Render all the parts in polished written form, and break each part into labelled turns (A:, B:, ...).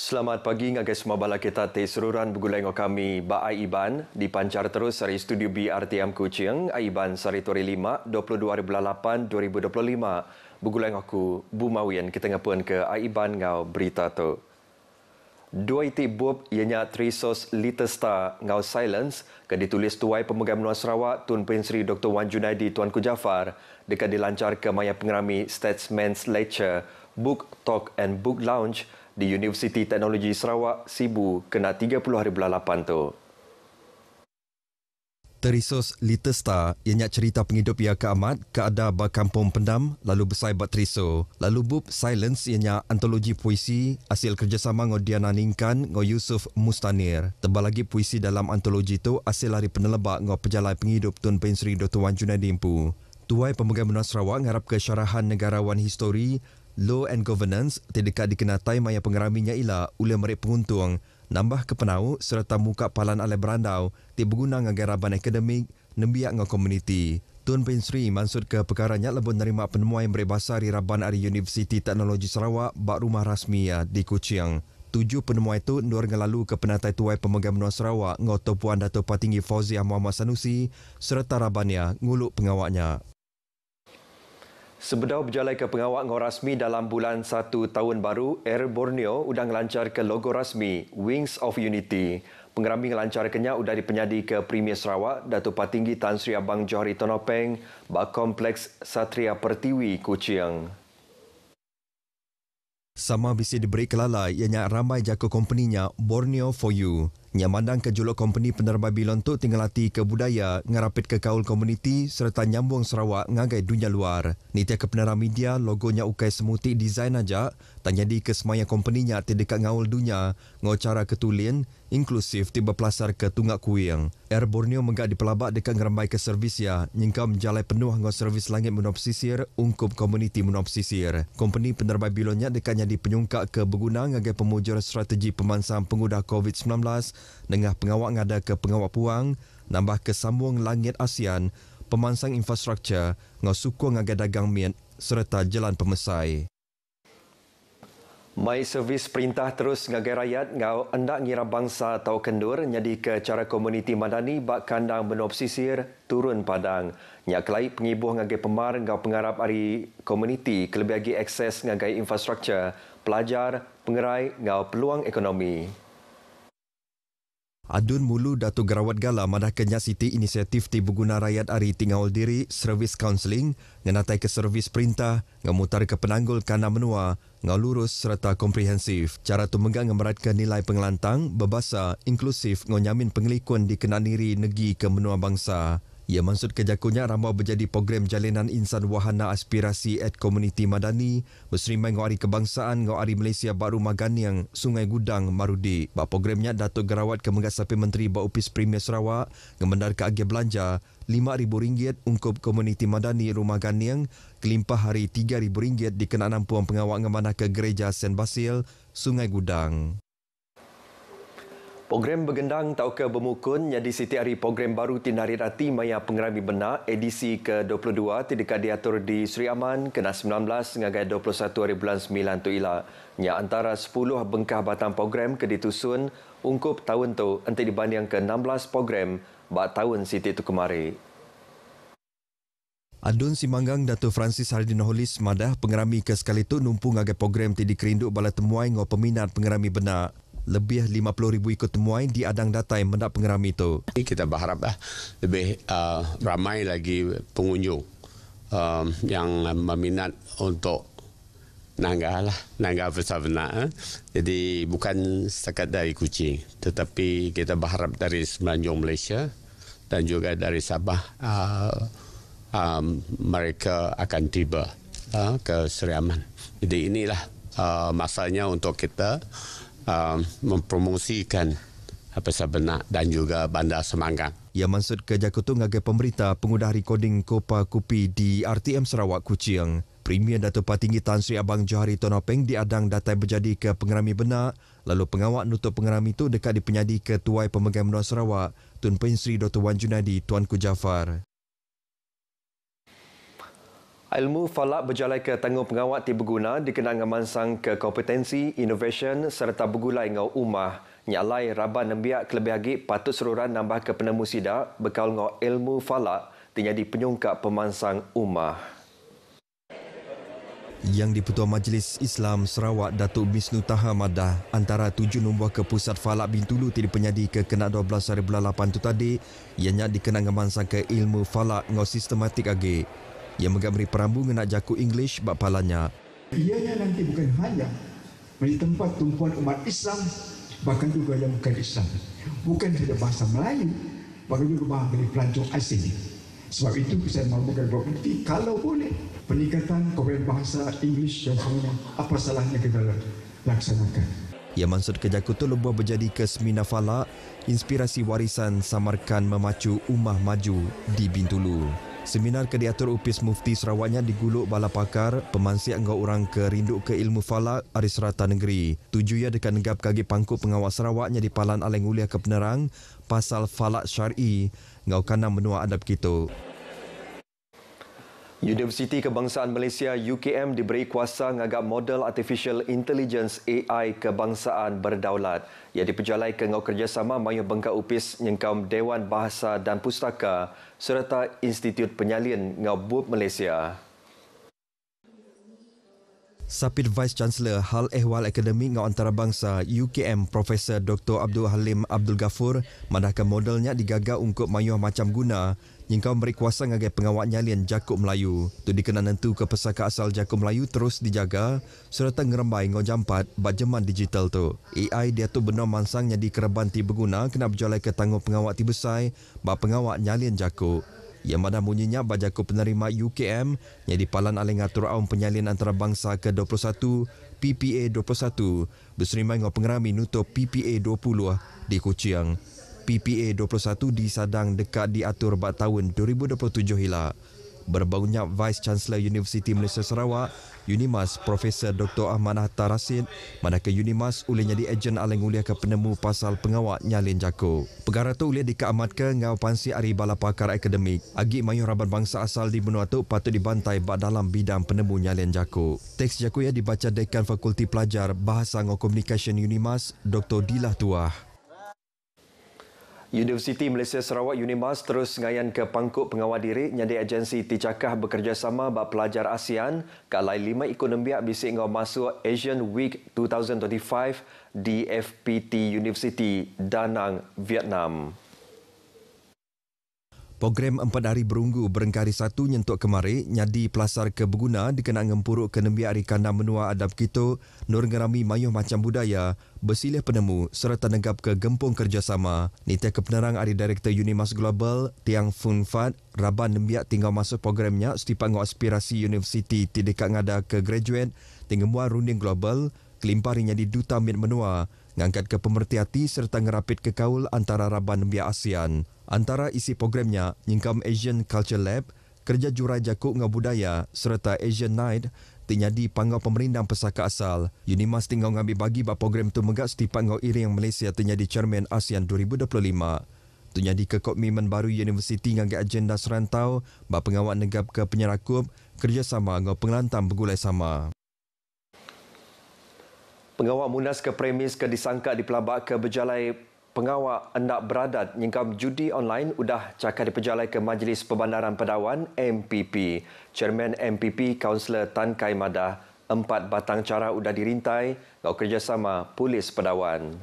A: Selamat pagi ngagai semua bala kita te seruran bergulai dengan kami Ba Aiban dipancar terus dari studio BRTM Kuching Aiban sari tori 5 22/8 2025 bergulai dengan aku Bu Mawian kita ngapun ke Aiban ngau berita tu. Dua iti bub ianya Trisos Litesta ngau Silence ke ditulis tuai Pemegang Menua Sarawak Tun Pensri Dr. Wan Junaidi Tuanku Jafar dekat dilancar ke maya pengerami Statesman's Lecture Book Talk and Book Lounge di Universiti Teknologi Sarawak, Sibu, kena 30 hari bulan 8 tu.
B: Trisos Litesta, ianya cerita penghidup ia keamat, keada berkampung pendam, lalu besai bat Triso. Lalu bub Silence, ianya antologi puisi, hasil kerjasama dengan Diana Ningkan, dengan Yusuf Mustanir. Tebal lagi puisi dalam antologi itu, hasil dari penelebak dengan pejalai penghidup Tun Pensri Dr. Wan Junaidi Impu. Tuai Pemegang Menua Sarawak ngarap ke syarahan negarawan histori, Law and Governance terdekat dikenatai maya pengeraminya ialah oleh mereka penguntung nambah kepenau serta muka palan alai berandau berguna dengan garaban akademik nembiak dengan komuniti. Tun Pensri maksud ke perkaranya lebih menerima penemuan mereka basar di Raban dari Universiti Teknologi Sarawak bak rumah rasmi di Kuching. 7 penemuan itu nur lalu ke penatai tuai Pemegang Menua Sarawak dengan Puan Datuk Patinggi Fauziah Muhammad Sanusi serta Rabannya nguluk pengawaknya.
A: Sebedau berjalai ke pengawak ngau rasmi dalam bulan 1 tahun baru, Air Borneo udang lancar ke logo rasmi Wings of Unity. Pengerami lancar kenya udah dipenyadi ke Premier Sarawak, Datuk Patinggi Tan Sri Abang Johari Tonopeng, bak Kompleks Satria Pertiwi, Kuching.
B: Sama bisa diberi kelala ianya ramai jago kompeninya Borneo for You. Yang mandang ke juluk kompeni penerbang bilon tu tinggal hati ke budaya, ngarapit ke kaul komuniti serta nyambung Sarawak ngagai dunia luar. Nitia ke peneram media, logonya ukai semuti desain aja, tak jadi ke semaya kompeninya terdekat ngaul dunia, ngau cara ketulin, inklusif tiba pelasar ke tunggak kuing. Air Borneo menggak di pelabak dekat ngerambai ke servis ya, nyingkam jalai penuh ngau servis langit menop sisir, ungkup komuniti menop sisir. Kompeni penerbang bilonnya dekatnya di penyungkak ke berguna ngagai pemujur strategi pemansang pengudah COVID-19 dengan pengawak ngada ke pengawak puang, nambah ke sambung langit ASEAN, pemansang infrastruktur, ngau sukung ngagai dagang mian serta jalan pemesai.
A: Mai servis perintah terus ngagai rakyat ngau hendak ngira bangsa atau kendur nyadi ke cara komuniti madani bak kandang menop sisir turun padang. Nyak kelai pengibuh ngagai pemar ngau pengarap hari komuniti kelebih lagi akses ngagai infrastruktur, pelajar, pengerai ngau peluang ekonomi.
B: Adun mulu Datuk Gerawat Gala madah kenyak siti inisiatif ti berguna rakyat ari tinggal diri servis kaunseling ngenatai ke servis perintah ngemutar ke penanggul kana menua ngau lurus serta komprehensif. Cara tu megang ngemeratkan nilai pengelantang, berbahasa, inklusif ngau nyamin pengelikun di kenaniri negi ke menua bangsa. Ia maksud kejakunya ramau berjadi program jalinan insan wahana aspirasi at komuniti madani berserimai ngau hari kebangsaan ngau hari Malaysia baru Maganiang Sungai Gudang Marudi. Bak programnya Datuk Gerawat ke Mengasapi Menteri Bak Upis Premier Sarawak ngemendar ke agi belanja RM5,000 ungkup komuniti madani Rumah Ganiang kelimpah hari RM3,000 dikenaan puang pengawak ngemanah ke Gereja Saint Basil Sungai Gudang.
A: Program bergendang tau ke bermukun jadi setiap hari program baru Tindari Rati Maya Pengerami Benak edisi ke-22 tidak diatur di Seri Aman kena 19 ngagai 21 hari bulan 9 tu ila. Nya antara 10 bengkah batang program ke ditusun ungkup tahun tu nanti dibanding ke 16 program bak tahun siti tu kemari.
B: Adun Simanggang Datuk Francis Hardin Holis madah pengerami ke sekali tu numpu ngagai program ti dikerinduk bala temuai ngau peminat pengerami benak. Lebih 50,000 ikut temuai di adang datai mendak pengerami itu.
C: Kita berharap lebih ramai lagi pengunjung yang meminat untuk nangga besar benak. Jadi bukan setakat dari Kuching, tetapi kita berharap dari semenanjung Malaysia dan juga dari Sabah mereka akan tiba ke Seri Aman. Jadi inilah masanya untuk kita mempromosikan Besar Benak dan juga Bandar Semanggang.
B: Ia maksud ke Jakutu ngagai pemerintah pengudah recording Kopa Kupi di RTM Sarawak Kuching. Premier Datuk Patinggi Tan Sri Abang Johari Tonopeng diadang datai berjadi ke pengerami benak, lalu pengawak nutup pengerami itu dekat dipenyadi ke Tuai Pemegang Menua Sarawak, Tun Pensri Dr. Wan Junaidi Tuanku Jafar.
A: Ilmu falak berjalai ke tanggung pengawat ti berguna dikenal ngamansang ke kompetensi, innovation serta bergulai ngau umah. Nyalai raban nembiak kelebih lagi patut seruran nambah ke penemu sidak bekal ngau ilmu falak tinyadi penyungkap pemansang umah.
B: Yang di-Pertua Majlis Islam Sarawak Datuk Misnu Taha Madah antara 7 numbuh ke Pusat Falak Bintulu tidak penyadi ke kena 12 hari bulan 8 tu tadi ianya dikenang ngamansang ke ilmu falak ngau sistematik agi. Ia mengambil perambu nak jaku English bab palanya.
D: Ianya nanti bukan hanya menjadi tempat tumpuan umat Islam, bahkan juga yang bukan Islam. Bukan saja bahasa Melayu, bahkan juga bahasa dari pelancong asing. Sebab itu saya mahu berarti kalau boleh peningkatan komponen bahasa English dan sebagainya, apa salahnya kita laksanakan.
B: Ia maksud ke jaku tu lebuh berjadi ke seminar falak, inspirasi warisan Samarkand memacu ummah maju di Bintulu. Seminar ke diatur Upis Mufti Sarawaknya diguluk bala pakar, pemansi anggau orang ke rinduk ke ilmu falak Aris Serata Negeri. Tuju ia dekat negap kagi pangkuk pengawal Sarawaknya di Palan Aleng Uliah ke Penerang, pasal falak syar'i, ngau kanang menua adab kita.
A: Universiti Kebangsaan Malaysia UKM diberi kuasa ngagap model Artificial Intelligence AI Kebangsaan Berdaulat. Ia diperjalai ke ngau kerjasama mayuh bengkak upis nyengkaum Dewan Bahasa dan Pustaka serta Institut Penyalin ngau BUP Malaysia.
B: Sapit Vice Chancellor Hal Ehwal Akademik ngau antarabangsa UKM Profesor Dr. Abdul Halim Abdul Ghafur madahkan modelnya digagak untuk mayuh macam guna yang kau beri kuasa ngagai pengawak nyalian Jakub Melayu. Tu dikenal nentu ke pesaka asal Jakub Melayu terus dijaga serta ngerembai ngau jampat bajeman digital tu. AI dia tu benar mansang jadi kereban ti berguna kena berjalai ke tanggung pengawak ti besai bak pengawak nyalian Jakub. Yang madah bunyinya bajaku penerima UKM yang di Palan Aleng Atur Aum Penyalin Antarabangsa ke-21 PPA 21 berserimai ngau pengerami nutup PPA 20 di Kuching. PPA 21 disadang dekat diatur bak tahun 2027 hila. Berbaunya Vice Chancellor Universiti Malaysia Sarawak, Unimas Profesor Dr. Ahmad Hatta Rasid, manakala Unimas ulihnya di ejen aleng uliah ke penemu pasal pengawak nyalin jako. Perkara tu ulih dikeamatkan ngau pansi ari bala pakar akademik. Agi mayuh raban bangsa asal di benua tu patut dibantai bak dalam bidang penemu nyalin jako. Teks jako ia dibaca Dekan Fakulti Pelajar Bahasa ngau Communication Unimas, Dr. Dilah Tuah.
A: Universiti Malaysia Sarawak Unimas terus ngayan ke pangkuk pengawal diri nyadi agensi Ticakah bekerjasama bak pelajar ASEAN kalai 5 ekonomi bisik ngau masuk Asian Week 2025 di FPT University Danang, Vietnam.
B: Program 4 hari berunggu berengkari satu nyentuk kemari nyadi pelasar ke berguna dikenang ngempuruk ke nembi hari kandang menua adab kita nur ngerami mayuh macam budaya bersilih penemu serta negap ke gempung kerjasama. Nitia ke penerang hari Direktur Unimas Global Tiang Fun Fat raban nembiak tinggal masuk programnya setipak ngau aspirasi universiti tidak ngada ke graduate tinggal muar runding global kelimparinya di Duta Mit Menua ngangkat ke pemerhati serta ngerapit ke kaul antara raban nembiak ASEAN. Antara isi programnya, nyingkam Asian Culture Lab, kerja jurai jakuk ngau budaya serta Asian Night, tinyadi panggau pemerintah pesaka asal. Unimas tinggal ngambil bagi bak program tu megak setipak ngau iring Malaysia tinyadi Chairman ASEAN 2025. Tinyadi ke komitmen baru universiti nganggai agenda serantau, bak pengawal negap ke penyerakup, kerjasama ngau pengelantam bergulai sama.
A: Pengawal munas ke premis ke disangka dipelabak ke berjalai pengawal hendak beradat nyingkam judi online udah cakap diperjalai ke Majlis Perbandaran Pedawan MPP. Chairman MPP Kaunselor Tan Kai Madah 4 batang cara udah dirintai ngau kerjasama Polis Pedawan.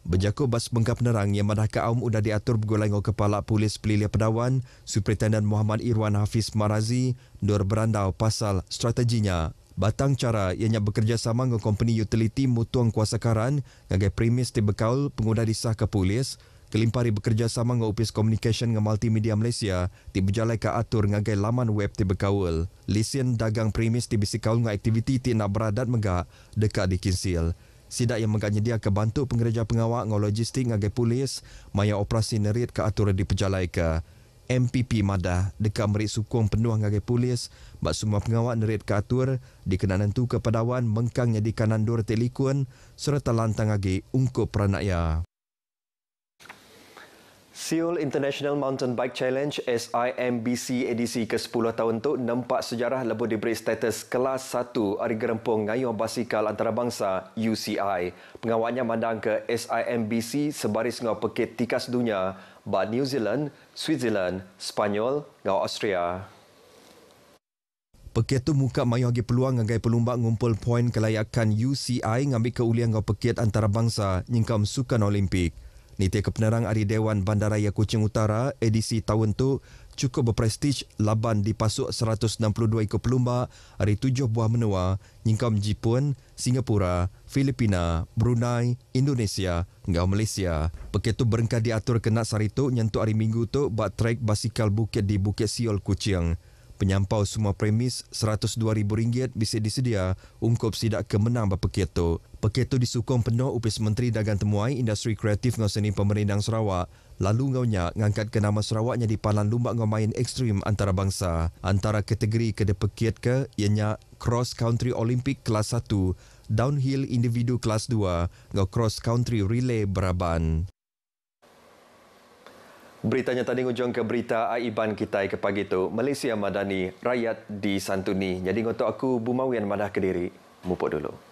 B: Berjaku bas bengkap penerang yang madah ke aum udah diatur bergulai ngau Kepala Polis Peliliah Pedawan, Superintendent Muhammad Irwan Hafiz Marazi, nur berandau pasal strateginya. Batang cara ianya bekerjasama dengan company utility mutuang kuasa karan ngagai premis dibekaul pengguna disah ke polis kelimpari bekerjasama dengan Upis Communication dengan Multimedia Malaysia diberjalai ke atur ngagai laman web dibekaul lesen dagang premis dibisikaul dengan aktiviti ti nak beradat megak dekat dikinsil. Sidak yang megak nyedia ke bantu pengerja pengawal dengan logistik ngagai polis maya operasi nerit ke atur diperjalai ke MPP Madah dekat merik sukong penuh ngagai polis bak semua pengawal nerit ke atur dikenanan tu ke Pedawan mengkang jadi kanan dor telikun serta lantang lagi ungkup peranaya.
A: Seoul International Mountain Bike Challenge SIMBC edisi ke-10 tahun tu nampak sejarah lepas diberi status kelas 1 Hari Gerempung Ngayuh Basikal Antarabangsa UCI. Pengawalnya mandang ke SIMBC sebaris ngau pekit tikas dunia ba New Zealand, Switzerland, Spanyol, ngau Austria.
B: Pekit tu muka mayu bagi peluang ngagai pelumba ngumpul poin kelayakan UCI ngambil keulian ngau pekit antarabangsa nyingkam sukan Olimpik. Niti Kepenerang Ari Dewan Bandaraya Kuching Utara edisi tahun tu cukup berprestij laban dipasuk 162 ekor pelumba dari 7 buah menua nyingkam Jepun, Singapura, Filipina, Brunei, Indonesia hingga Malaysia. Pekit tu berengkah diatur kena saritu nyentuh hari Minggu tu buat trek basikal bukit di Bukit Siol Kuching. Penyampau semua premis RM102,000 bisa disedia ungkup sidak kemenang berpekit tu. Pekit tu disukong penuh upis Menteri Dagang Temuai Industri Kreatif ngau seni pemerintah Sarawak. Lalu ngaunya ngangkat ke nama Sarawaknya di palan lumba ngau main ekstrim antarabangsa. Antara kategori kede pekit ke ianya Cross Country Olimpik kelas 1, Downhill Individu kelas 2, ngau Cross Country Relay Beraban.
A: Beritanya tadi ujung ke berita Aiban kita ke pagi tu. Malaysia Madani, rakyat disantuni. Jadi ngotok aku Bumawian Madah Kediri. Mupuk dulu.